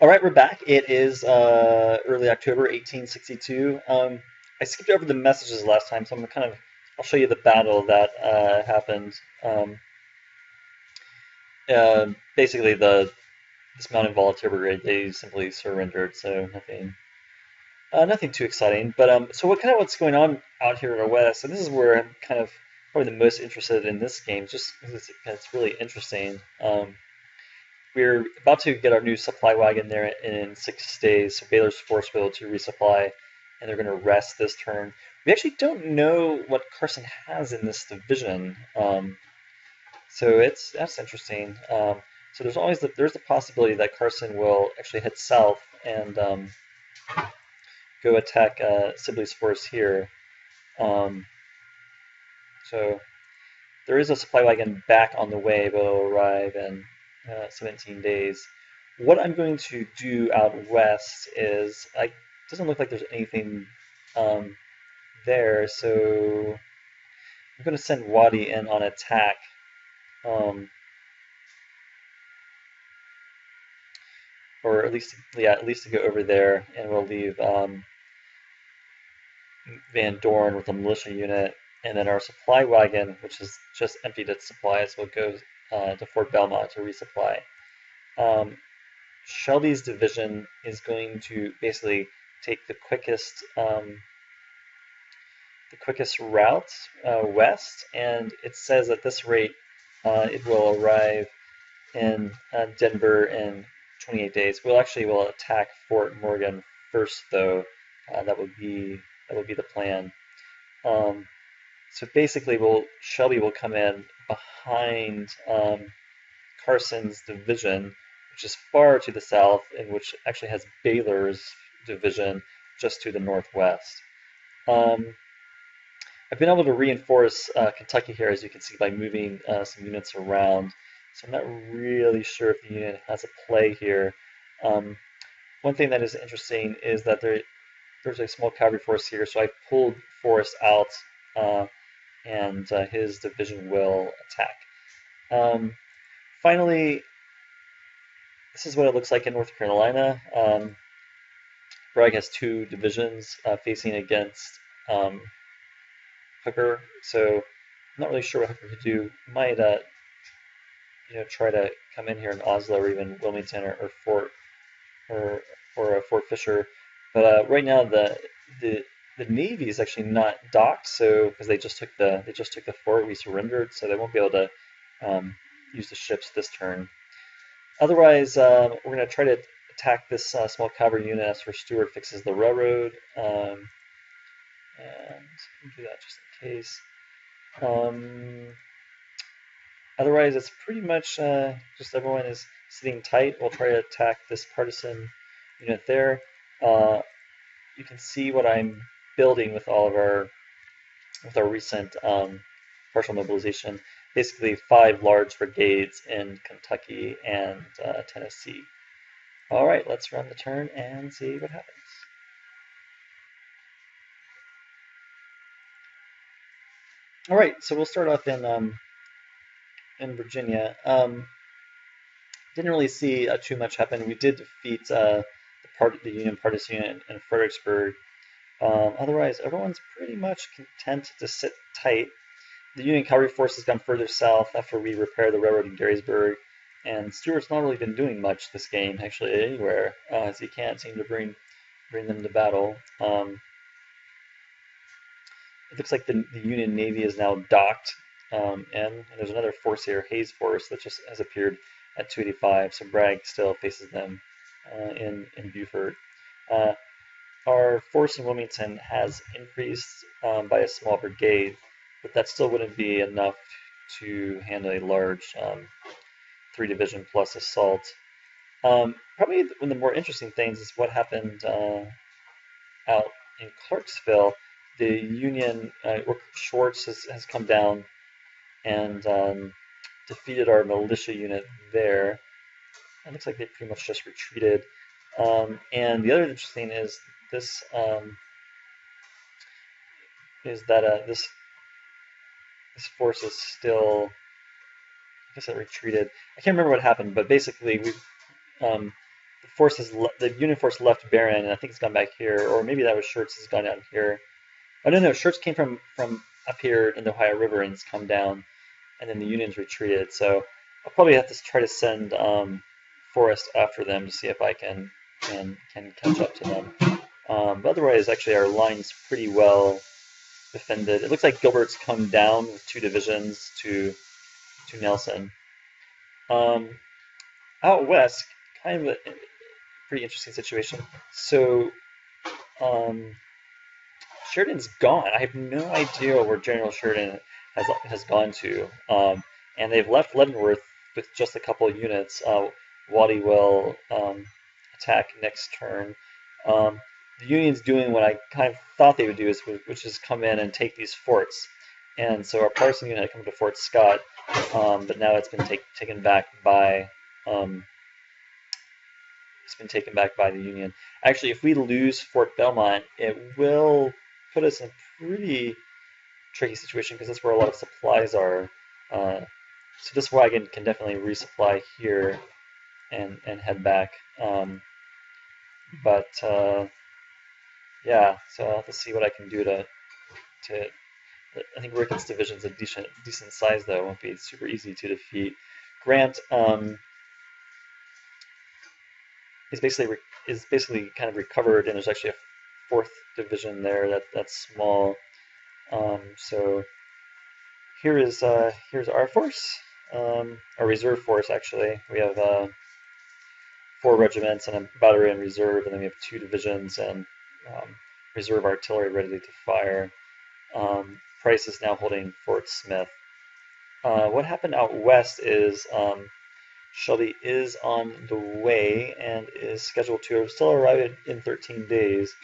All right, we're back. It is early October 1862. I skipped over the messages last time, so I'll show you the battle that happened. Basically, the dismounted volunteer brigade, they simply surrendered, so nothing too exciting. But so what's going on out here in the west? And this is where I'm kind of probably the most interested in this game, just because it's really interesting. We're about to get our new supply wagon there in 6 days, so Baylor's force will to resupply, and they're going to rest this turn. We actually don't know what Carson has in this division, so that's interesting. So there's the possibility that Carson will actually head south and go attack Sibley's force here. Um, so there is a supply wagon back on the way, but it'll arrive in 17 days. What I'm going to do out west is, doesn't look like there's anything um, there, so I'm going to send Wadi in on attack. Um, or at least to go over there, and we'll leave Van Dorn with a militia unit, and then our supply wagon, which has just emptied its supplies, will go to Fort Belmont to resupply. Um, Shelby's division is going to basically take the quickest route west, and it says at this rate it will arrive in Denver in 28 days. Will attack Fort Morgan first, though. That would be the plan. Um, so basically, Shelby will come in behind Carson's division, which is far to the south, and which actually has Baylor's division just to the northwest. Um, I've been able to reinforce Kentucky here, as you can see, by moving some units around. So I'm not really sure if the unit has a play here. Um, One thing that is interesting is that there's a small cavalry force here, so I pulled Forrest out, and his division will attack. Um, Finally, this is what it looks like in North Carolina. Bragg has two divisions facing against Hooker, so I'm not really sure what Hooker could do. Might try to come in here in Oslo or even Wilmington or or Fort Fisher, but right now the Navy is actually not docked, so because they just took the fort, we surrendered, so they won't be able to use the ships this turn. Otherwise, we're going to try to attack this small cavalry unit as for Stewart fixes the railroad, and do that just in case. Otherwise, it's pretty much just everyone is sitting tight. We'll try to attack this partisan unit there. You can see what I'm building with all of our recent partial mobilization. Basically, 5 large brigades in Kentucky and Tennessee. All right, let's run the turn and see what happens. All right, so we'll start off in Virginia. Didn't really see too much happen. We did defeat the Union partisan unit in Fredericksburg. Otherwise, everyone's pretty much content to sit tight. The Union cavalry force has gone further south after we repair the railroad in Gettysburg, and Stuart's not really been doing much this game, actually, anywhere, as he can't seem to bring them to battle. It looks like the Union Navy is now docked, and there's another force here, Hayes Force, that just has appeared at 285, so Bragg still faces them in Beaufort. Our force in Wilmington has increased by a small brigade, but that still wouldn't be enough to handle a large 3-division plus assault. Probably one of the more interesting things is what happened out in Clarksville. The Union Schwartz has come down and defeated our militia unit there. It looks like they pretty much just retreated. And the other interesting is this this force is still, I guess it retreated. I can't remember what happened, but basically the the Union force left Barron, and I think it's gone back here, or maybe that was Schurz has gone down here. Oh no, Schurz came from up here in the Ohio River and has come down, and then the Union's retreated. So I'll probably have to try to send Forrest after them to see if I can catch up to them. But otherwise, actually, our line's pretty well defended. It looks like Gilbert's come down with 2 divisions to Nelson. Out west, kind of a pretty interesting situation. So Sheridan's gone. I have no idea where General Sheridan has gone to. And they've left Leavenworth with just a couple of units. Waddy will attack next turn. The Union's doing what I kind of thought they would do, which is come in and take these forts. And so our partisan unit had come to Fort Scott, but now it's been taken back by the Union. Actually, if we lose Fort Belmont, it will put us in a pretty tricky situation because that's where a lot of supplies are. So this wagon can definitely resupply here and head back. Yeah, so I'll have to see what I can do to. I think Ricketts' division's a decent size though. It won't be super easy to defeat. Grant is basically kind of recovered, and there's actually a 4th division there that's small. So here's our force, our reserve force actually. We have 4 regiments and a battery in reserve, and then we have 2 divisions and reserve artillery ready to fire. Price is now holding Fort Smith. What happened out west is Shelby is on the way and is scheduled to still arrive in 13 days.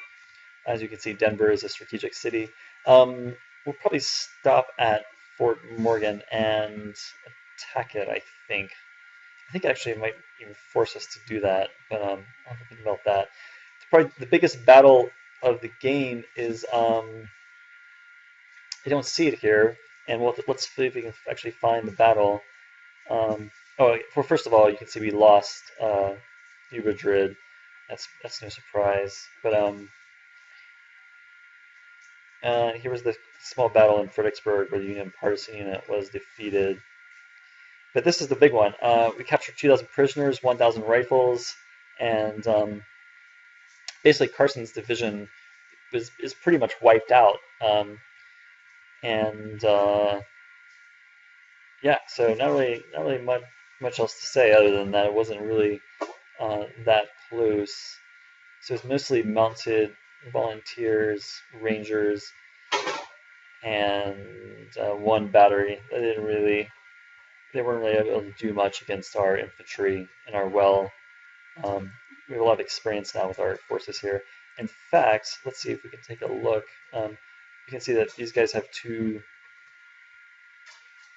As you can see, Denver is a strategic city. We'll probably stop at Fort Morgan and attack it, I think. I think actually it might even force us to do that, but I'll have to think about that. Probably the biggest battle of the game is I don't see it here, and let's see if we can actually find the battle. First of all, you can see we lost New Madrid. That's no surprise. But here was the small battle in Fredericksburg where the Union partisan unit was defeated. But this is the big one. We captured 2,000 prisoners, 1,000 rifles, and basically Carson's division is pretty much wiped out. Yeah, so not really much else to say other than that it wasn't really that close. So it's mostly mounted volunteers, rangers, and 1 battery. They weren't really able to do much against our infantry and our well. We have a lot of experience now with our forces here. In fact, let's see if we can take a look. You can see that these guys have 2.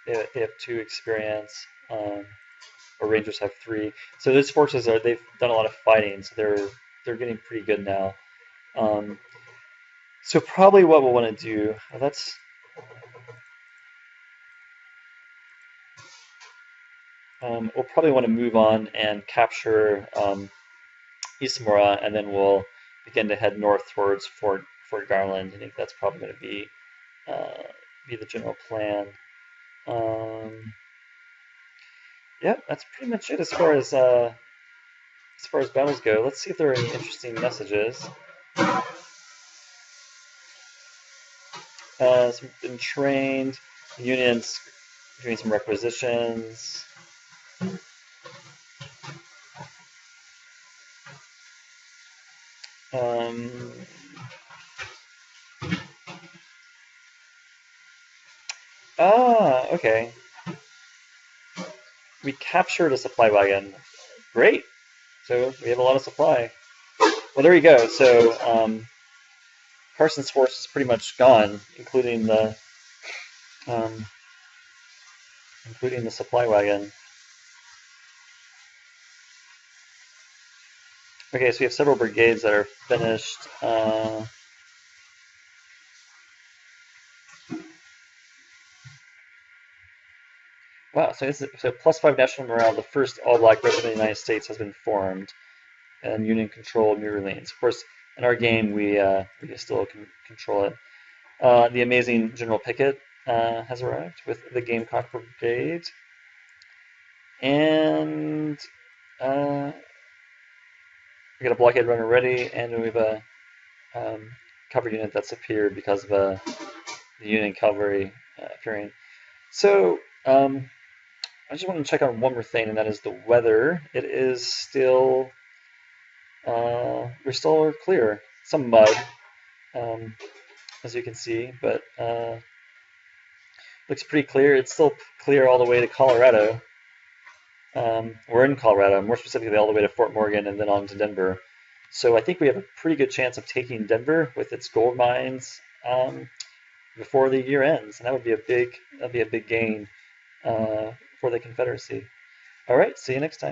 They have 2 experience. Our rangers have 3. So those forces they've done a lot of fighting, so they're getting pretty good now. So probably what we'll want to do. We'll probably want to move on and capture East Mora, and then we'll begin to head north towards Fort Garland. I think that's probably going to be the general plan. Yeah, that's pretty much it as far as battles go. Let's see if there are any interesting messages. Some been trained. The Union's doing some requisitions. Okay. We captured a supply wagon. Great. So we have a lot of supply. Well, there you go. So Carson's force is pretty much gone, including the supply wagon. Okay, so we have several brigades that are finished. Wow, so +5 national morale. The first all-black regiment of the United States has been formed. and Union controlled New Orleans. Of course, in our game, we still can control it. The amazing General Pickett has arrived with the Gamecock Brigade. And we got a blockade runner ready, and we have a cover unit that's appeared because of the Union cavalry appearing. So I just want to check on one more thing, and that is the weather. It is still we're still clear. Some mud, as you can see, but looks pretty clear. It's still clear all the way to Colorado. We're in Colorado, more specifically all the way to Fort Morgan and then on to Denver. So I think we have a pretty good chance of taking Denver with its gold mines before the year ends, and that'd be a big gain for the Confederacy. All right, see you next time.